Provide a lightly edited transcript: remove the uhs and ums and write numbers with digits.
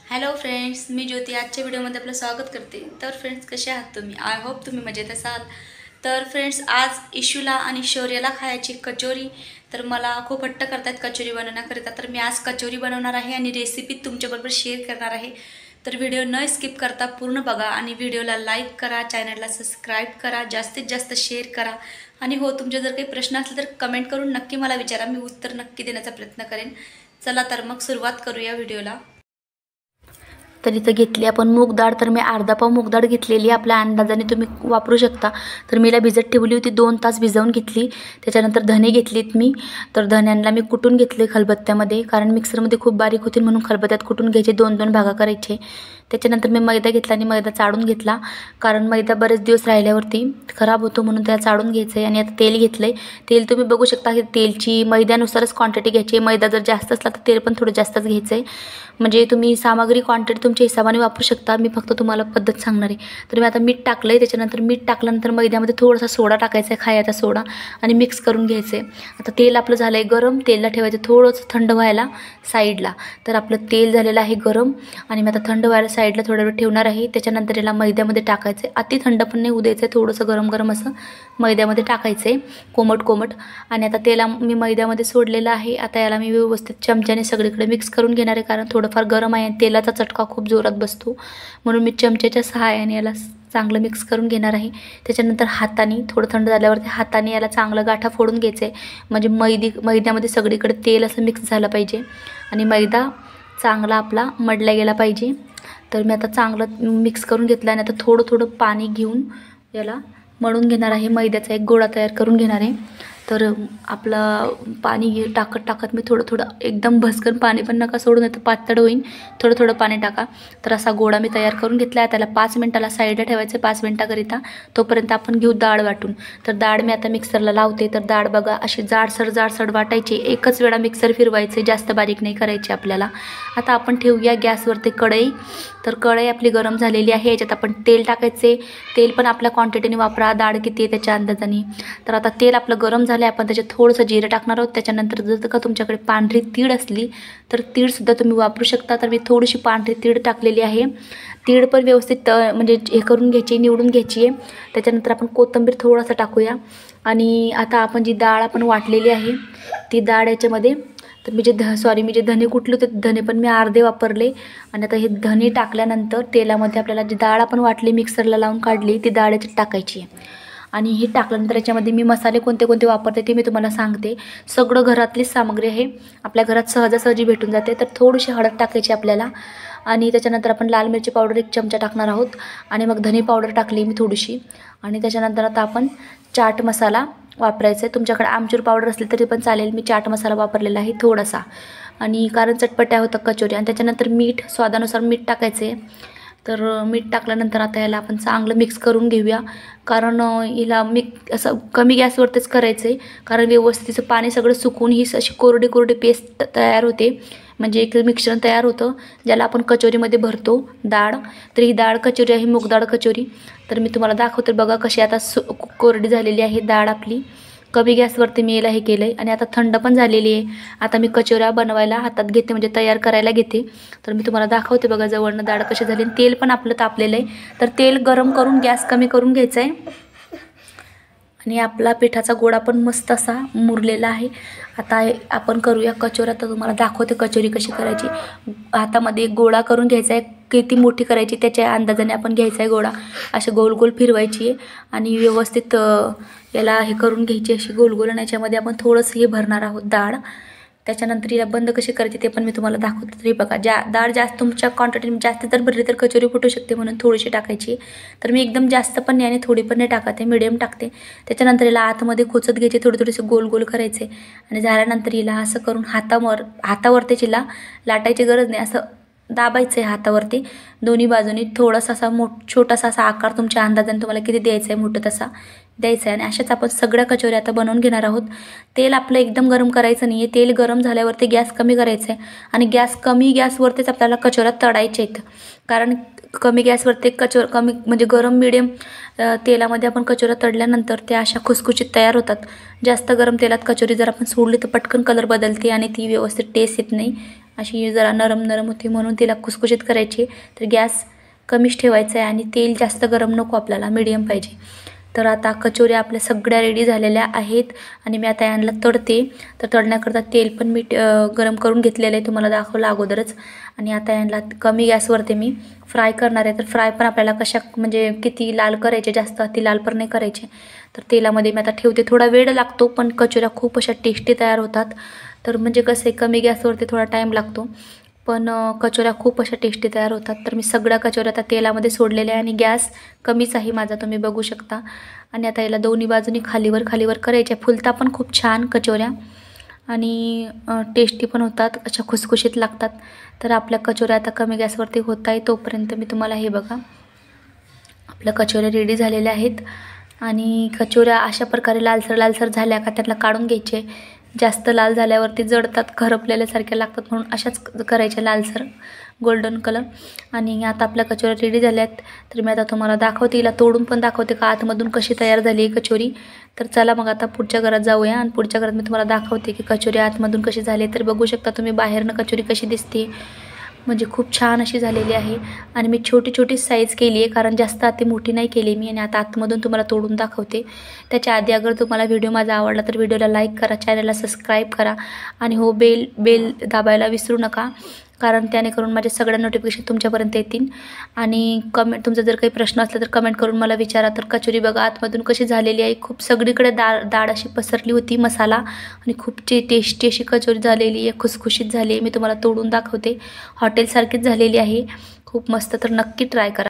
Hello friends, मी ज्योती आजच्या व्हिडिओमध्ये आपलं स्वागत करते। तर फ्रेंड्स, कसे आहात तुम्ही? आय होप तुम्ही मजेत असाल। तर फ्रेंड्स, आज इशूला आणि शौर्यला खायची कचोरी। तर मला खूप हट्ट करतात कचोरी बनवण्याकरिता, तर मी आज कचोरी बनवणार आहे आणि रेसिपी तुमच्याबरोबर शेअर करणार आहे। तर व्हिडिओ न स्किप करता पूर्ण बघा आणि व्हिडिओला लाईक करा, चॅनलला सबस्क्राईब करा, जास्तीत जास्त शेअर करा। आणि हो, तुमचे जर काही प्रश्न असले तर कमेंट करून नक्की मला विचारा, मी उत्तर नक्की देण्याचा प्रयत्न करेन। चला तर मग सुरुवात करूया व्हिडिओला। तर इथं घेतली आपण मूग डाळ। तर मी अर्धा पाव मूग डाळ घेतलेली, आपल्या अंदाजाने तुम्ही वापरू शकता। तर मी भिजत ठेवली होती, 2 तास भिजवून घेतली। त्याच्यानंतर धने घेतलीत मी। तर धन्यांना मी कुटून घेतले खलबत्त्यामध्ये, कारण मिक्सरमध्ये खूप बारीक होतील म्हणून खलबत्त्यात कुटून घ्यायचे, 2-2 भागा करायचे। त्याच्यानंतर मी मैदा घेतला आणि मैदा चाळून घेतला, कारण मैदा बरेच दिवस राहिल्यावरती खराब होतो म्हणून त्याला चाळून घ्यायचं आहे। आणि आता तेल घेतलंय। तेल तुम्ही बघू शकता की तेलची मैद्यानुसारच क्वांटिटी घ्यायची। मैदा जर जास्त असला तर तेल पण थोडं जास्तच घ्यायचं आहे। म्हणजे तुम्ही सामग्री क्वांटिटी तुमच्या हिशोबाने वापरू शकता, मी फक्त तुम्हाला पद्धत सांगणार आहे। तर मी आता मीठ टाकलंय। त्याच्यानंतर मीठ टाकल्यानंतर मैद्यामध्ये थोडासा सोडा टाकायचा आहे, खायचा सोडा, आणि मिक्स करून घ्यायचं आहे। आता तेल आपलं झालं आहे गरम, तेलला ठेवायचं थोडंसं थंड व्हायला साईडला। तर आपलं तेल झालेलं आहे गरम आणि मी आता थंड व्हायला साईडला थोडा वेळ ठेवणार आहे। त्याच्यानंतर याला मैद्यामध्ये टाकायचं आहे, अति थंड पण नाही होऊ द्यायचं आहे, थोडंसं गरम गरम असं मैद्यामध्ये टाकायचं आहे, कोमट कोमट। आणि आता तेला मी मैद्यामध्ये सोडलेलं आहे। आता याला मी व्यवस्थित चमच्याने सगळीकडे मिक्स करून घेणार आहे, कारण थोडंफार गरम आहे आणि तेलाचा चटका खूप जोरात बसतो, म्हणून मी चमच्याच्या सहाय्याने याला चांगलं मिक्स करून घेणार आहे। त्याच्यानंतर हाताने थोडं थंड झाल्यावरती हाताने याला चांगलं गाठा फोडून घ्यायचं आहे, म्हणजे मैद्यामध्ये सगळीकडे तेल असं मिक्स झालं पाहिजे आणि मैदा चांगला आपला मडला गेला पाहिजे। तर मी आता चांगलं मिक्स करून घेतलं आणि आता थोडं थोडं पाणी घेऊन याला मळून घेणार आहे, मैद्याचा एक गोळा तयार करून घेणार आहे। तर आपला पाणी टाकत मी थोडं थोडं, एकदम भस्कन पाणी पण नका सोडू, नाही तर पातळ होईल, थोडं थोडं पाणी टाका। तर असा गोळा मी तयार करून घेतला आहे। त्याला 5 मिनिटाला साईडला ठेवायचं, 5 मिनिटाकरिता। तोपर्यंत आपण घेऊ डाळ वाटून। तर डाळ मी आता मिक्सरला लावते। तर डाळ बघा अशी जाडसर वाटायची, एकच वेळा मिक्सर फिरवायचे, जास्त बारीक नाही करायची आपल्याला। आता आपण ठेवूया गॅसवरती कढई। तर कढई आपली गरम झालेली आहे, याच्यात आपण तेल टाकायचे। तेल पण आपल्या क्वांटिटीने वापरा, डाळ किती आहे त्याच्या अंदाजाने। तर आता तेल आपलं गरम झालं, आपण त्याच्यात थोडंसं जिरं टाकणार आहोत। त्याच्यानंतर जर का तुमच्याकडे पांढरी तीळ असली तर तीळसुद्धा तुम्ही वापरू शकता। तर मी थोडीशी पांढरी तीळ टाकलेली आहे। तीळ पण व्यवस्थित म्हणजे हे करून घ्यायची, निवडून घ्यायची आहे। त्याच्यानंतर आपण कोथिंबीर थोडासा टाकूया। आणि आता आपण जी डाळ आपण वाटलेली आहे ती डाळ याच्यामध्ये, तर मी जे धने कुटले होते धने पण मी अर्धे वापरले। आणि आता हे धने टाकल्यानंतर तेलामध्ये आपल्याला जी डाळ आपण वाटली, मिक्सरला लावून काढली, ती डाळ याच्यात टाकायची आहे। आणि हे टाकल्यानंतर याच्यामध्ये मी मसाले कोणते कोणते वापरते ते मी तुम्हाला सांगते। सगळं घरातलीच सामग्री आहे, आपल्या घरात सहजासहजी भेटून जाते। तर थोडीशी हळद टाकायची आपल्याला, आणि त्याच्यानंतर आपण लाल मिरची पावडर 1 चमचा टाकणार आहोत, आणि मग धने पावडर टाकली मी थोडीशी। आणि त्याच्यानंतर आता आपण चाट मसाला वापरायचा आहे, तुमच्याकडे आमचूर पावडर असली तरी पण चालेल, मी चाट मसाला वापरलेला आहे थोडासा, आणि कारण चटपट्या होतं कचोरी। आणि त्याच्यानंतर मीठ, स्वादानुसार मीठ टाकायचे। तर मीठ टाकल्यानंतर आता याला आपण चांगलं मिक्स करून घेऊया, कारण हिला असं कमी गॅसवरतीच करायचं आहे, कारण व्यवस्थित तिचं पाणी सगळं सुकून ही अशी कोरडी पेस्ट तयार होते, म्हणजे एक मिश्रण तयार होतं ज्याला आपण कचोरीमध्ये भरतो डाळ। तर ही डाळ कचोरी आहे, मूग डाळ कचोरी। तर मी तुम्हाला दाखवते, बघा कशी आता कोरडी झालेली आहे डाळ आपली। कमी गॅसवरती मी याला हे केलं आहे, आणि आता थंड पण झालेली आहे। आता मी कचोऱ्या बनवायला हातात घेते, म्हणजे तयार करायला घेते। तर मी तुम्हाला दाखवते, बघा जवळनं डाळ कशी झाली। तेल पण आपलं तापलेलं आहे, तर तेल गरम करून गॅस कमी करून घ्यायचं आहे। आणि आपला पिठाचा गोळा पण मस्त असा मुरलेला आहे। आता आपण करूया कचोऱ्या। तर तुम्हाला दाखवते कचोरी कशी करायची। हातामध्ये एक गोळा करून घ्यायचा आहे, किती मोठी करायची त्याच्या अंदाजाने आपण घ्यायचा आहे गोळा, असे गोल गोल फिरवायची आहे, आणि व्यवस्थित याला हे करून घ्यायची अशी गोल गोल। आणि याच्यामध्ये आपण थोडंसं हे भरणार आहोत डाळ। त्याच्यानंतर हिला बंद कशी करायची ते पण मी तुम्हाला दाखवते। तरी बघा, डाळ जास्त तुमच्या क्वांटिटी जास्त जर भरली तर कचोरी फुटू शकते, म्हणून थोडीशी टाकायची। तर मी एकदम जास्त पण नाही आणि थोडी पण नाही टाकते, मिडियम टाकते। त्याच्यानंतर हिला आतमध्ये खोचत घ्यायची, थोडीसे गोल गोल करायचे, आणि झाल्यानंतर हिला असं करून हातावरती हिला लाटायची गरज नाही, असं दाबायचं आहे हातावरती दोन्ही बाजूनी। थोडासा असा छोटासा असा आकार तुमच्या अंदाजाने तुम्हाला किती द्यायचा आहे मोठं तसा द्यायचं आहे। आणि अशाच आपण सगळ्या कचोऱ्या आता बनवून घेणार आहोत। तेल आपलं एकदम गरम करायचं नाही आहे, तेल गरम झाल्यावरती गॅस कमी करायचा आहे, आणि कमी गॅसवरतीच आपल्याला कचोऱ्या तळायच्या आहेत, कारण कमी गॅसवरती कमी म्हणजे गरम मिडियम तेलामध्ये आपण कचोऱ्या तळल्यानंतर त्या अशा खुसखुशीत तयार होतात। जास्त गरम तेलात कचोरी जर आपण सोडली तर पटकन कलर बदलते आणि ती व्यवस्थित टेस्ट येत नाही, अशी जरा नरम नरम होती म्हणून तिला खुसखुशीत करायची. तर गॅस कमीच ठेवायचा आहे आणि तेल जास्त गरम नको आपल्याला, मीडियम पाहिजे. तर आता कचोऱ्या आपल्या सगळ्या रेडी झालेल्या आहेत आणि मी आता यांना तळते. तर तळण्याकरता तेल पण मी गरम करून घेतलेलं आहे, तुम्हाला दाखवलं अगोदरच. आणि आता यांना कमी गॅसवरती मी फ्राय करणार आहे. तर फ्राय पण आपल्याला कशा म्हणजे किती लाल करायचे, जास्त अति लाल पण नाही करायचे. तर तेलामध्ये मी आता ठेवते. थोडा वेळ लागतो पण कचोऱ्या खूप अशा टेस्टी तयार होतात. तर म्हणजे कसं आहे, कमी गॅसवरती थोडा टाईम लागतो पण कचोऱ्या खूप अशा टेस्टी तयार होतात. तर मी सगळ्या कचोऱ्या आता तेलामध्ये सोडलेल्या आहे आणि गॅस कमीच आहे माझा, तुम्ही बघू शकता. आणि आता याला दोन्ही बाजूनी खालीवर करायच्या. फुलता पण खूप छान कचोऱ्या आणि टेस्टी पण होतात, अशा खुसखुशीत लागतात. तर आपल्या कचोऱ्या आता कमी गॅसवरती होत आहे. तोपर्यंत मी तुम्हाला हे बघा, आपल्या कचोऱ्या रेडी झालेल्या आहेत. आणि कचोऱ्या अशा प्रकारे लालसर झाल्या का त्यातला काढून घ्यायचे. जास्त लाल झाल्यावरती जळतात, करपलेल्यासारख्या लागतात, म्हणून अशाच करायच्या लालसर गोल्डन कलर. आणि आता आपल्या कचोऱ्या रेडी झाल्यात. तर मी आता तुम्हाला दाखवते, हिला तोडून पण दाखवते का आतमधून कशी तयार झाली आहे कचोरी. तर चला मग आता पुढच्या घरात जाऊया आणि पुढच्या घरात मी तुम्हाला दाखवते की कचोरी आतमधून कशी झाली. तर बघू शकता तुम्ही बाहेरनं कचोरी कशी दिसते, म्हणजे खूप छान अशी झालेली आहे. आणि मी छोटी साईज केली आहे कारण जास्त अति मोठी नाही केली मी. आणि आता आतमधून तुम्हाला तोडून दाखवते. त्याच्या आधी अगर तुम्हाला व्हिडिओ माझा आवडला तर व्हिडिओला लाईक करा, चॅनलला सबस्क्राईब करा आणि हो बेल दाबायला विसरू नका, कारण त्याने करून माझे सगळ्या नोटिफिकेशन तुमच्यापर्यंत येतील. आणि तुमचा जर काही प्रश्न असला तर कमेंट करून मला विचारा. तर कचोरी बघा आतमधून कशी झालेली आहे, खूप सगळीकडे दाड अशी पसरली होती मसाला आणि खूप टेस्टी अशी कचोरी झालेली आहे, खुसखुशीत झाली आहे. मी तुम्हाला तोडून दाखवते. हॉटेलसारखीच झालेली आहे, खूप मस्त. तर नक्की ट्राय करा.